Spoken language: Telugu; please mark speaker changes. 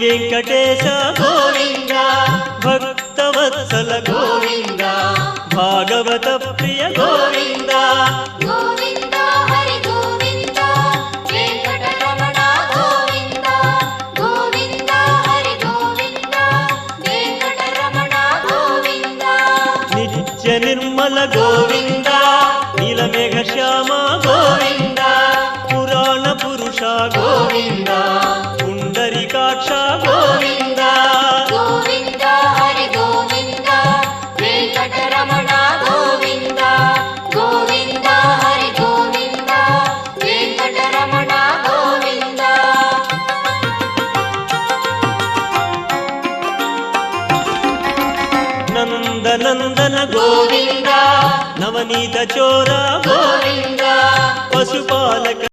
Speaker 1: వెంకటేశ గోవింద భక్తవత్సల గోవింద భాగవత ప్రియ గోవింద
Speaker 2: గోవింద హరి గోవింద వెంకటరమణ గోవింద గోవింద హరి గోవింద వెంకటరమణ గోవింద
Speaker 1: నిత్య నిర్మల గోవింద నీలమేఘ శ్యామ గోవింద పురాణ పురుష గోవింద పుండరీకాక్ష గోవింద
Speaker 2: గోవింద హరి గోవింద వెంకటరమణ గోవింద గోవింద హరి గోవింద వెంకటరమణ గోవింద
Speaker 1: నందనందన గోవింద నవనీత చోర